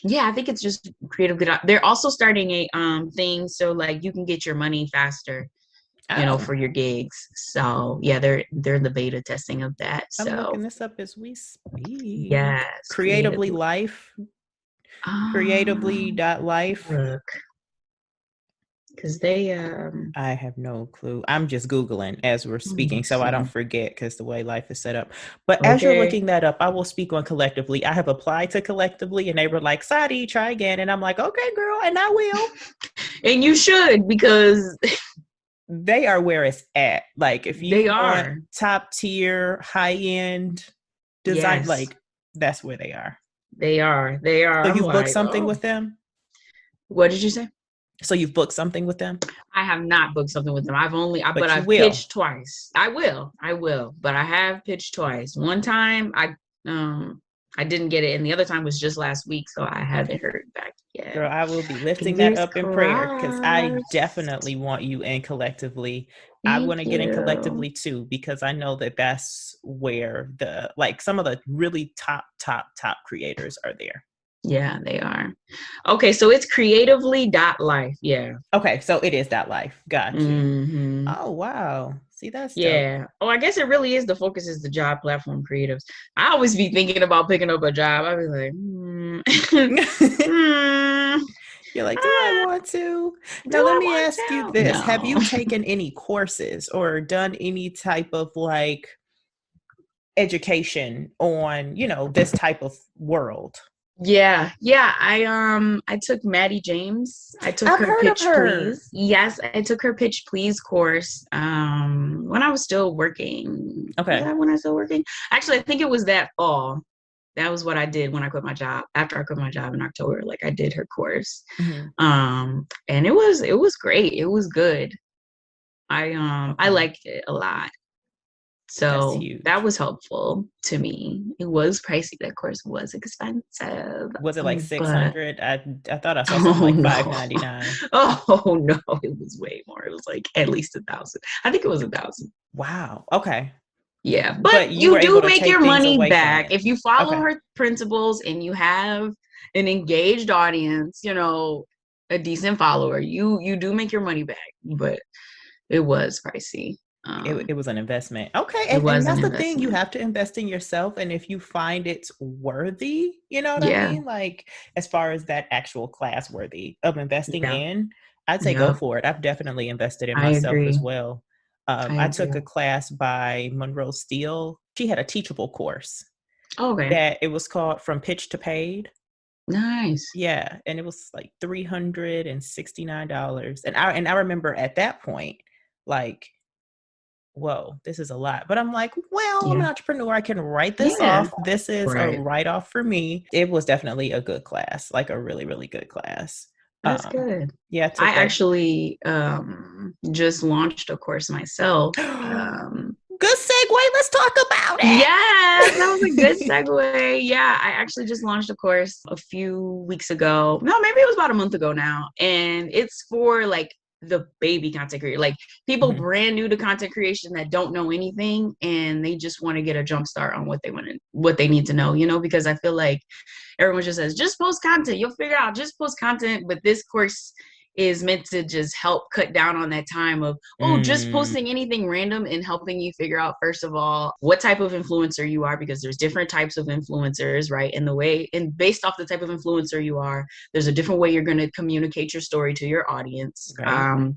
S1: yeah, I think it's just Creatively. They're also starting a thing so like you can get your money faster,
S2: Oh,
S1: for your gigs. So yeah, they're in the beta testing of that.
S2: I'm
S1: So
S2: looking this up as we speak.
S1: yes,
S2: Creatively
S1: Creatively.
S2: Life,
S1: Um,
S2: creatively.life.
S1: look, because they
S2: I have no clue. I'm just Googling as we're
S1: let me
S2: speaking so I don't
S1: see.
S2: forget because the way life is set up. But as you're
S1: Okay.
S2: looking that up, I will speak on Collectively. I have applied to Collectively and they were like, Sadi, try again. And I'm like, okay, girl, and I will.
S1: And you should because
S2: They are where it's at. Like, if
S1: they
S2: you want
S1: are.
S2: top tier, high end design,
S1: Yes,
S2: like, that's where they are.
S1: they are. They are.
S2: So
S1: I'm
S2: you've booked
S1: like,
S2: something
S1: oh,
S2: with them?
S1: what did you say?
S2: So you've booked something with them?
S1: I have not booked something with them. But
S2: But you
S1: I've
S2: will.
S1: pitched twice. I will, but I have pitched twice. One time um I didn't get it, and the other time was just last week, so I haven't heard back yet.
S2: Girl, I will be lifting that
S1: Fingers
S2: up in prayer because I
S1: crossed.
S2: definitely want you in Collectively. I want
S1: Thank
S2: to get in
S1: you.
S2: Collectively too because I know that that's where some of the really top creators are there.
S1: Yeah, they are. Okay, so it's creatively.life. Yeah.
S2: Okay, so it is that life. Got you.
S1: Hmm.
S2: Oh, wow. See, that's dope.
S1: Yeah. Oh, I guess it really is the focus is the job platform creatives. I always be thinking about picking up a job. I be like, hmm,
S2: You're like, do I
S1: ah,
S2: want to?
S1: do
S2: Now, let
S1: I
S2: me
S1: want
S2: ask you
S1: to?
S2: this. Have
S1: No.
S2: you taken any courses or done any type of like education on, this type of world?
S1: Yeah, yeah. I took Maddie James. I took
S2: I've
S1: her
S2: heard of
S1: Pitch
S2: her.
S1: Please. Yes, I took her Pitch Please course when I was still working. Was
S2: Okay.
S1: that when I was still working? Actually, I think it was that fall. That was what I did when I quit my job. After I quit my job in October, like I did her course.
S2: Hmm.
S1: And it was great. It was good. I
S2: Okay.
S1: liked it a lot.
S2: That's
S1: So that
S2: huge.
S1: was helpful to me. It was pricey. That course was expensive,
S2: Was it like
S1: but
S2: 600? I thought I saw something
S1: oh
S2: like
S1: no,
S2: 599.
S1: oh no, it was way more. It was like at least 1,000. I think it was 1,000.
S2: Wow. Okay.
S1: Yeah, but
S2: But you were
S1: you
S2: able
S1: do
S2: to
S1: make
S2: take
S1: your
S2: things
S1: money
S2: away from
S1: back
S2: it.
S1: if you follow
S2: Okay.
S1: her principles and you have an engaged audience. A decent follower. You do make your money back, but it was pricey.
S2: It was an investment. Okay.
S1: It
S2: And
S1: was an
S2: that's the thing. You
S1: investment.
S2: have to invest in yourself. And if you find it's worthy, you know what I
S1: Yeah.
S2: mean? Like, as far as that actual class worthy of investing
S1: Yeah.
S2: in, I'd say go
S1: Yep.
S2: for it. I've definitely invested in
S1: I
S2: myself as
S1: agree.
S2: well.
S1: I
S2: I took
S1: agree.
S2: a class by Monroe Steele. She had a teachable course
S1: Okay.
S2: that it was called From Pitch to Paid.
S1: Nice.
S2: Yeah, and it was like $369. And I remember at that point, like, whoa, this is a lot. But I'm like, well, I'm
S1: Yeah.
S2: an entrepreneur. I can write this
S1: Yeah.
S2: off. This is a
S1: Right.
S2: write off for me. It was definitely a good class, like a really, really good class.
S1: That's
S2: Um,
S1: good.
S2: yeah, I
S1: I
S2: took a
S1: actually just launched a course myself.
S2: good segue. Let's talk about it.
S1: Yes, that was a good segue. Yeah, I actually just launched a course a few weeks ago. No, maybe it was about a month ago now. And it's for like the baby content creator, like people
S2: Mhm.
S1: brand new to content creation that don't know anything and they just want to get a jump start on what they want to, what they need to know, because I feel like everyone just says, just post content, you'll figure it out, just post content. But this course is meant to just help cut down on that time of, oh, just
S2: Mm,
S1: posting anything random and helping you figure out, first of all, what type of influencer you are, because there's different types of influencers, right? And the way, and based off the type of influencer you are, there's a different way you're going to communicate your story to your audience.
S2: right.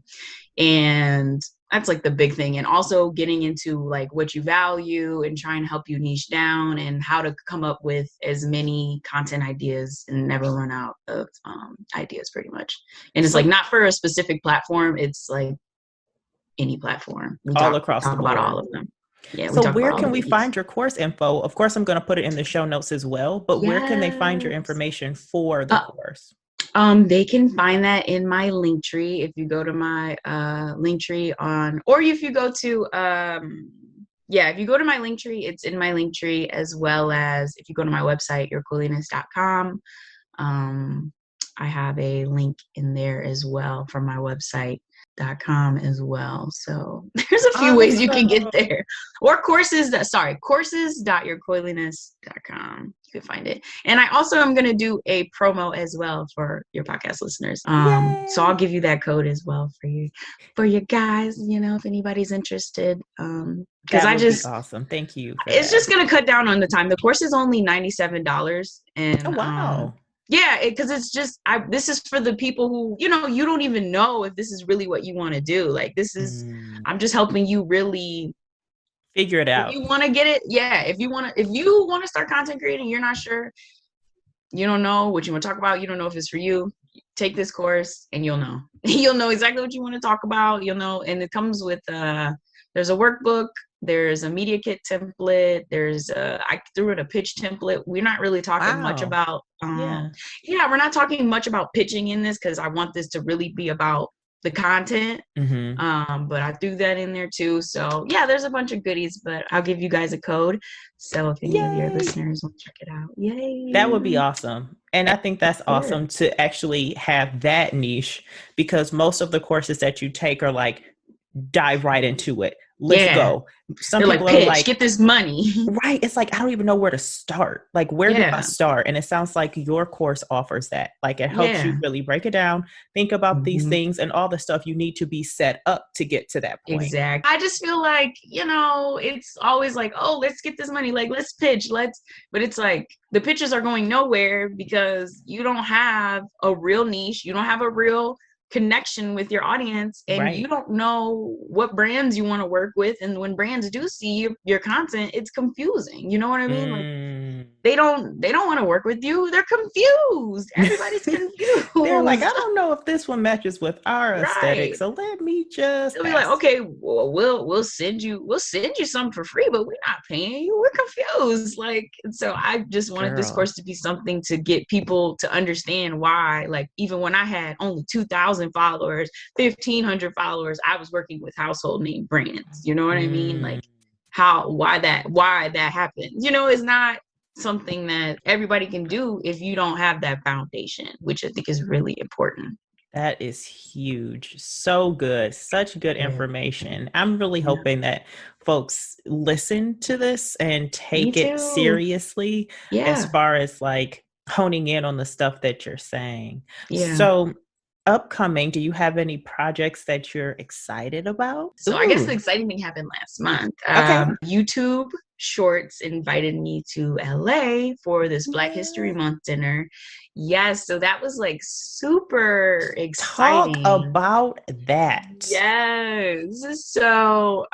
S1: And that's like the big thing. And also getting into like what you value and trying to help you niche down and how to come up with as many content ideas and never run out of ideas, pretty much. And it's like
S2: So
S1: not for a specific platform, it's like any platform. We
S2: all
S1: talk
S2: across the
S1: about all
S2: board.
S1: of them. Yeah, we
S2: So
S1: talk about
S2: where
S1: all the
S2: can we
S1: biggies.
S2: find your course info? Of course, I'm going to put it in the show notes as well, but where can they find your
S1: Yes.
S2: information for the
S1: Uh,
S2: course?
S1: They can find that in my link tree. If you go to my link tree on, or if you go to, yeah, if you go to my link tree, it's in my link tree, as well as if you go to my website, yourcoilyness.com. Um, I have a link in there as well from my website.com as well. So there's a few ways you can get
S2: Awesome.
S1: there. Or courses.yourcoilyness.com. You can find it. And I also am going to do a promo as well for your podcast listeners. So I'll
S2: Yay.
S1: give you that code as well for you guys, if anybody's interested. Because
S2: That
S1: I
S2: would be
S1: just
S2: awesome. Thank you for
S1: it's
S2: that.
S1: just gonna cut down on the time. The course is only $97,
S2: Oh,
S1: and
S2: wow.
S1: yeah, because it's just this is for the people who you don't even know if this is really what you want to do. Like
S2: Mm,
S1: I'm just helping you really,
S2: figure it
S1: if
S2: out.
S1: you want to get it, yeah. If you want to start content creating, you're not sure, you don't know what you want to talk about, you don't know if it's for you. Take this course, and you'll know. You'll know exactly what you want to talk about. You'll know, and it comes with there's a workbook, there's a media kit template, I threw in a pitch template. We're not really talking much
S2: Wow.
S1: about
S2: Yeah.
S1: yeah, we're not talking much about pitching in this, because I want this to really be about the content.
S2: Hmm.
S1: But I threw that in there too. So yeah, there's a bunch of goodies, but I'll give you guys a code. So if any of your
S2: Yay.
S1: listeners want to check it out,
S2: That would be
S1: yay.
S2: awesome. And I think that's
S1: Yeah.
S2: awesome to actually have that niche because most of the courses that you take are like, dive right into it. Let's
S1: Yeah.
S2: go. Some
S1: They're like,
S2: people are
S1: pitch,
S2: like,
S1: get this money.
S2: right. It's like, I don't even know where to start. Like, where do I
S1: Yeah.
S2: start? And it sounds like your course offers that. Like, it helps you
S1: Yeah.
S2: really break it down, think about these
S1: Mhm.
S2: things and all the stuff you need to be set up to get to that point.
S1: Exactly. I just feel like, it's always like, oh, let's get this money. Like, let's pitch. But it's like the pitches are going nowhere because you don't have a real niche. You don't have a real connection with your audience, and you
S2: Right.
S1: don't know what brands you want to work with. And when brands do see your content, it's confusing. You know what I mean? Like,
S2: Mm.
S1: they don't want to work with you. They're confused. Everybody's
S2: They're like, I
S1: confused.
S2: don't know if this one matches with our aesthetic.
S1: Right.
S2: So let me just
S1: They'll be like,
S2: pass.
S1: okay, well, we'll send you something for free, but we're not paying you. We're confused. Like, so I just wanted this
S2: Girl.
S1: course to be something to get people to understand why, like, even when I had only 2,000 followers, 1,500 followers, I was working with household name brands. You know what I mean?
S2: Mm.
S1: Like, why that happened. It's not something that everybody can do if you don't have that foundation, which I think is really important.
S2: That is huge. So good. Such good
S1: Yeah.
S2: information. I'm really
S1: Yeah.
S2: hoping that folks listen to this and
S1: Me
S2: take it
S1: too.
S2: seriously as
S1: Yeah.
S2: far as like honing in on the stuff that you're saying.
S1: Yeah.
S2: So, upcoming, do you have any projects that you're excited about?
S1: So I guess the
S2: Ooh,
S1: exciting thing happened last month.
S2: okay.
S1: YouTube Shorts invited me to LA for this Black History
S2: What?
S1: Month dinner. Yes, so that was like super
S2: Talk
S1: exciting.
S2: about that.
S1: Yes. So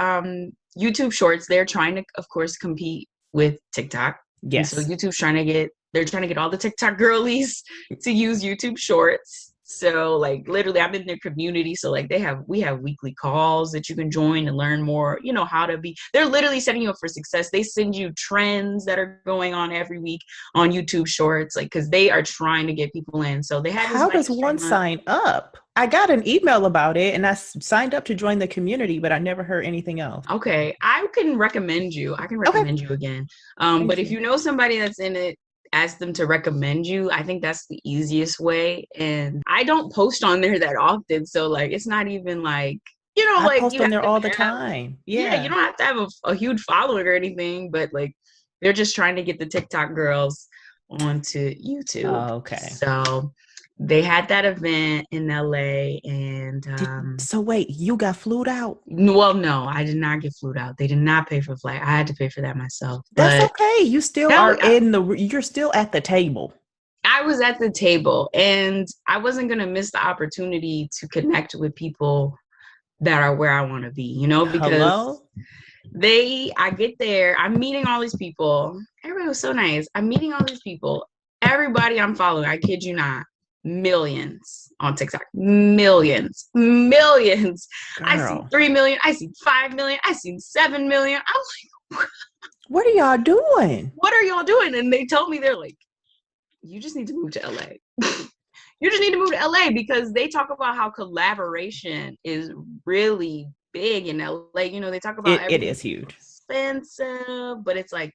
S1: YouTube Shorts, they're trying to, of course, compete with TikTok. And so
S2: Yes.
S1: they're trying to get all the TikTok girlies to use YouTube Shorts. So like literally I'm in their community. So like we have weekly calls that you can join and learn more, how to be. They're literally setting you up for success. They send you trends that are going on every week on YouTube Shorts, like because they are trying to get people in. So they had this
S2: How
S1: Black
S2: does
S1: History
S2: one
S1: Month.
S2: sign up? I got an email about it and signed up to join the community, but I never heard anything else.
S1: Okay, I can recommend you. I can
S2: Okay.
S1: recommend you again. But
S2: Thank
S1: if
S2: you.
S1: you know somebody that's in it, ask them to recommend you. I think that's the easiest way. And I don't post on there that often, so like it's not even like
S2: I
S1: like
S2: post
S1: you
S2: on
S1: have
S2: there
S1: to
S2: all the
S1: have
S2: time.
S1: yeah, you
S2: Yeah.
S1: don't have to have a huge following or anything, but like they're just trying to get the TikTok girls onto YouTube.
S2: Okay.
S1: So they had that event in LA and
S2: So wait, you got flued out?
S1: well, no, I did not get flued out. They did not pay for the flight. I had to pay for that myself.
S2: That's
S1: But
S2: okay. You still
S1: hell,
S2: are you're still at the table.
S1: I was at the table and I wasn't going to miss the opportunity to connect with people that are where I want to be, because
S2: Hello?
S1: I get there, I'm meeting all these people. Everybody was so nice. I'm meeting all these people. Everybody I'm following, I kid you not, millions on TikTok. Millions. Millions. I see
S2: Girl,
S1: 3 million. I see 5 million. I see 7 million. I was like,
S2: what are y'all doing?
S1: what are y'all doing? And they told me, they're like, you just need to move to LA. You just need to move to LA because they talk about how collaboration is really big in LA. They talk about
S2: It
S1: everything
S2: is huge.
S1: expensive, but it's like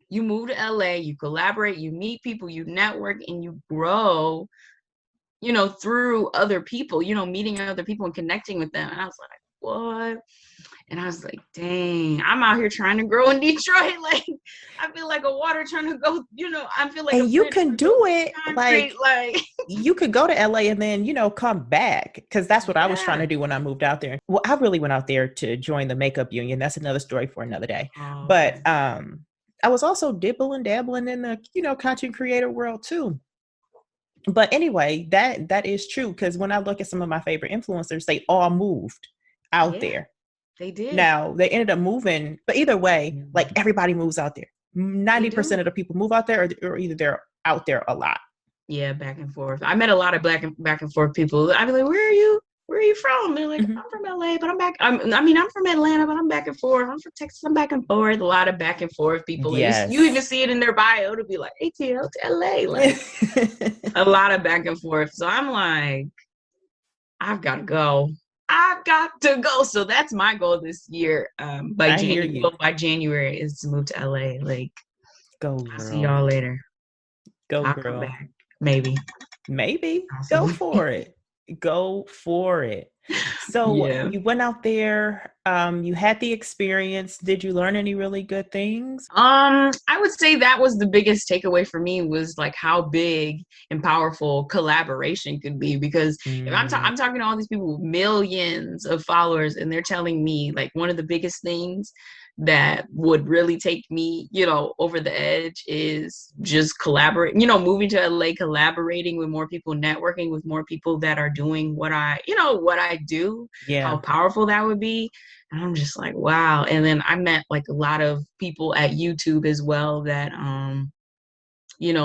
S1: you move to LA, you collaborate, you meet people, you network, and you grow, through other people, meeting other people and connecting with them. And I was like, what? And I was like, dang, I'm out here trying to grow in Detroit. Like, I feel like a water trying to go, I feel like a
S2: And you
S1: bridge
S2: can
S1: trying to go
S2: do
S1: through
S2: it
S1: concrete.
S2: like
S1: Like,
S2: you could go to LA and then, come back because that's what I was trying
S1: yeah.
S2: to do when I moved out there. Well, I really went out there to join the makeup union. That's another story for another day.
S1: Oh,
S2: But
S1: okay.
S2: I was also dibbling dabbling in the, content creator world too. But anyway, that is true because when I look at some of my favorite influencers, they all moved out
S1: Yeah,
S2: there.
S1: they did.
S2: Now they ended up moving, but either way, like
S1: Mhm.
S2: everybody moves out there.
S1: They
S2: 90%
S1: do.
S2: of the people move out there or either they're out there a lot.
S1: Yeah, back and forth. I met a lot of back and forth people. I'd be like, "Where are you? Where are you from?" They're like,
S2: Mhm.
S1: "I'm from LA, but I'm back. I'm from Atlanta, but I'm back and forth. I'm from Texas. I'm back and forth." A lot of back and forth people. Like you even
S2: Yes.
S1: see it in their bio to be like ATL to LA, like a lot of back and forth. So I'm like, I've got to go. I've got to go. So that's my goal this year.
S2: I hear you.
S1: By January is to move to LA. Like,
S2: Go
S1: I'll see
S2: girl.
S1: y'all later.
S2: Go
S1: I'll come
S2: girl.
S1: back. Maybe.
S2: Maybe
S1: I'll
S2: go
S1: see.
S2: for it. Go for it. So
S1: Yeah.
S2: you went out there, you had the experience. Did you learn any really good things?
S1: I would say that was the biggest takeaway for me was like how big and powerful collaboration could be. Because if
S2: Mm,
S1: I'm talking to all these people with millions of followers, and they're telling me like one of the biggest things that would really take me, over the edge is just collaborate, moving to LA, collaborating with more people, networking with more people that are doing what I do, how
S2: yeah.
S1: powerful that would be. And I'm just like, wow. And then I met like a lot of people at YouTube as well that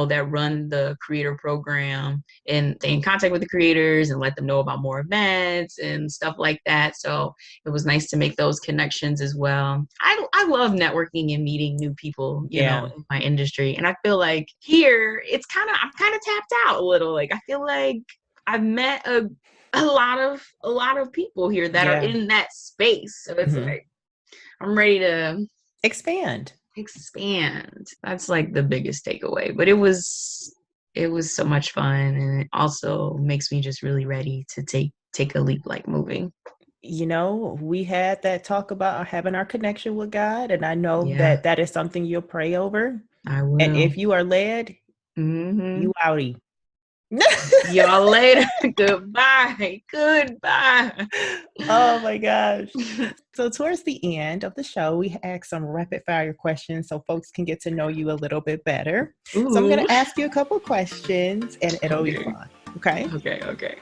S1: that run the creator program, and they in contact with the creators and let them know about more events and stuff like that. So it was nice to make those connections as well. I love networking and meeting new people,
S2: Yeah.
S1: in my industry. And I feel like here I'm kind of tapped out a little. Like I feel like I've met a lot of people here that are
S2: Yeah.
S1: in that space. So it's
S2: Hmm.
S1: like I'm ready to
S2: Expand.
S1: expand. That's like the biggest takeaway. But it was so much fun, and it also makes me just really ready to take a leap like moving.
S2: We had that talk about having our connection with God, and I know
S1: Yeah,
S2: that that is something you'll pray over.
S1: I
S2: And
S1: will.
S2: if you are led,
S1: Hmm.
S2: you outie.
S1: Y'all later. Goodbye. Goodbye.
S2: Oh my gosh. So towards the end of the show, we ask some rapid fire questions so folks can get to know you a little bit better.
S1: Ooh.
S2: So I'm going to ask you a couple questions and it'll be fun. Okay.
S1: Okay.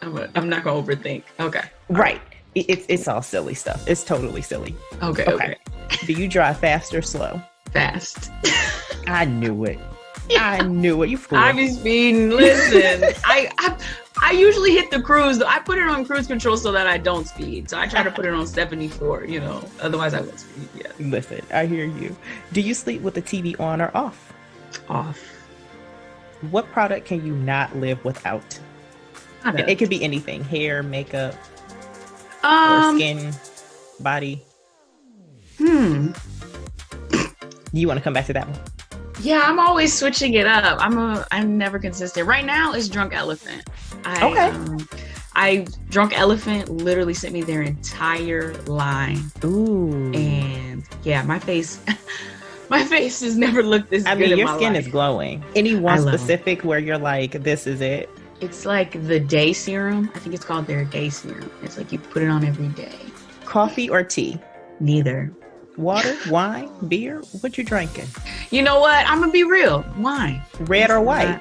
S1: I'm not going to overthink. Okay.
S2: Right. It's all silly stuff. It's totally silly.
S1: Okay.
S2: Do you drive fast or slow?
S1: Fast.
S2: I knew it. I knew it. You fool.
S1: I be speeding. Listen, I usually hit the cruise. I put it on cruise control so that I don't speed. So I try to put it on 74, otherwise I will speed. Yeah.
S2: Listen, I hear you. Do you sleep with the TV on or off?
S1: Off.
S2: What product can you not live without? It could be anything. Hair, makeup, or skin, body. You want to come back to that one?
S1: Yeah, I'm always switching it up. I'm never consistent. Right now it's Drunk Elephant. Drunk Elephant literally sent me their entire line.
S2: Ooh.
S1: And yeah, my face has never looked this good.
S2: I mean, your skin
S1: life.
S2: is glowing. Any one specific where you're like, this is it?
S1: It's like the day serum. I think it's called their day serum. It's like you put it on every day.
S2: Coffee or tea?
S1: Neither.
S2: Water, wine, beer? What you drinking?
S1: You know what? I'm gonna be real. Wine.
S2: Red or white?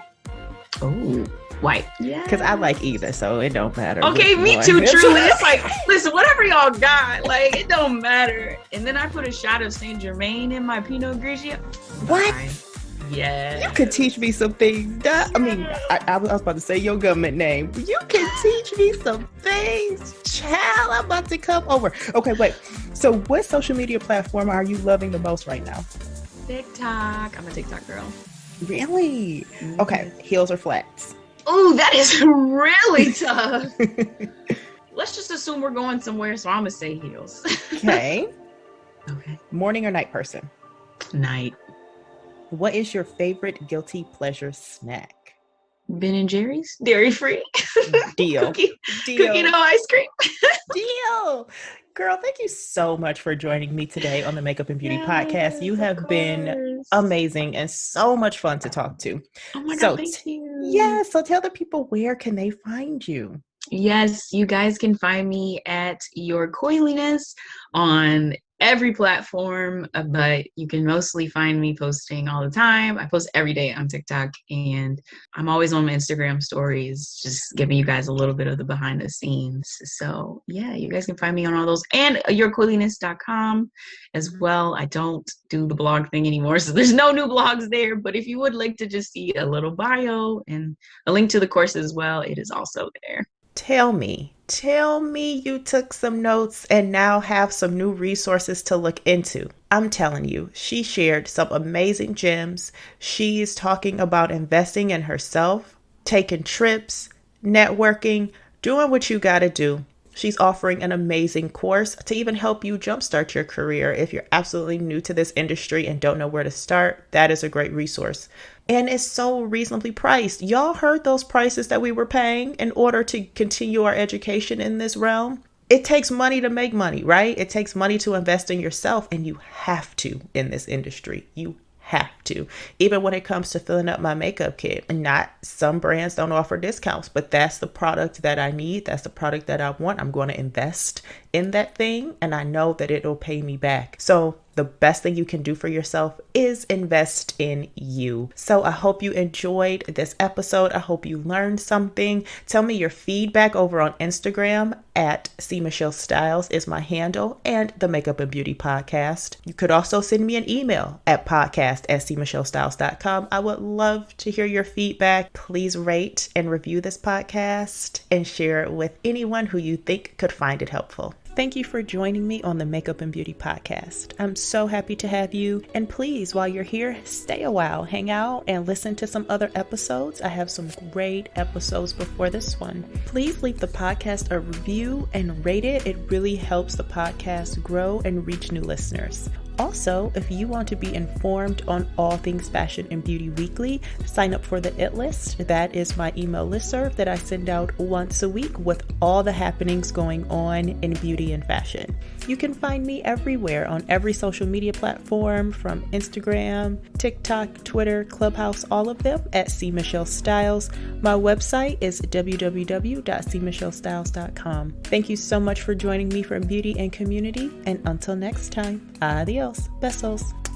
S1: Oh, white. Yeah.
S2: Because I like either, so it don't matter.
S1: Okay, me too, truly. It's like, listen, whatever y'all got, like, it don't matter. And then I put a shot of Saint Germain in my Pinot Grigio.
S2: What?
S1: Yeah.
S2: You could teach me some things. I was about to say your government name. You can teach me some things. Child, I'm about to come over. Okay, wait. So what social media platform are you loving the most right now?
S1: TikTok. I'm a TikTok girl.
S2: Really? Okay, heels or flats?
S1: Oh, that is really tough. Let's just assume we're going somewhere, so I'm going to say heels.
S2: Okay.
S1: Okay.
S2: Morning or night person?
S1: Night.
S2: What is your favorite guilty pleasure snack?
S1: Ben & Jerry's, dairy free.
S2: Deal.
S1: Cookie
S2: Deal.
S1: dough ice cream.
S2: Deal. Girl, thank you so much for joining me today on the Makeup and Beauty Podcast. You have been amazing and so much fun to talk to.
S1: Oh my God, thank you.
S2: Yeah, so tell the people, where can they find you?
S1: Yes, you guys can find me at Yourcoilyness on every platform, but you can mostly find me posting all the time. I post every day on TikTok, and I'm always on my Instagram stories, just giving you guys a little bit of the behind the scenes. So yeah, you guys can find me on all those, and yourcoilyness.com as well. I don't do the blog thing anymore, so there's no new blogs there, but if you would like to just see a little bio and a link to the course as well, it is also there.
S2: Tell me you took some notes and now have some new resources to look into. I'm telling you, she shared some amazing gems. She's talking about investing in herself, taking trips, networking, doing what you gotta do. She's offering an amazing course to even help you jumpstart your career. If you're absolutely new to this industry and don't know where to start, that is a great resource. And it's so reasonably priced. Y'all heard those prices that we were paying in order to continue our education in this realm. It takes money to make money, right? It takes money to invest in yourself, and you have to in this industry. You have to. Even when it comes to filling up my makeup kit. And not some brands don't offer discounts, but that's the product that I need. That's the product that I want. I'm going to invest in that thing, and I know that it'll pay me back. So the best thing you can do for yourself is invest in you. So I hope you enjoyed this episode. I hope you learned something. Tell me your feedback over on Instagram at CMichelleStyles is my handle, and the Makeup and Beauty Podcast. You could also send me an email at podcast@cmichellestyles.com. I would love to hear your feedback. Please rate and review this podcast and share it with anyone who you think could find it helpful. Thank you for joining me on the Makeup and Beauty Podcast. I'm so happy to have you. And please, while you're here, stay a while, hang out, and listen to some other episodes. I have some great episodes before this one. Please leave the podcast a review and rate it. It really helps the podcast grow and reach new listeners. Also, if you want to be informed on all things fashion and beauty weekly, sign up for the It List. That is my email listserv that I send out once a week with all the happenings going on in beauty and fashion. You can find me everywhere on every social media platform, from Instagram, TikTok, Twitter, Clubhouse, all of them at C. Michelle Styles. My website is www.cmichellestyles.com. Thank you so much for joining me for Beauty and Community, and until next time, adios, besos.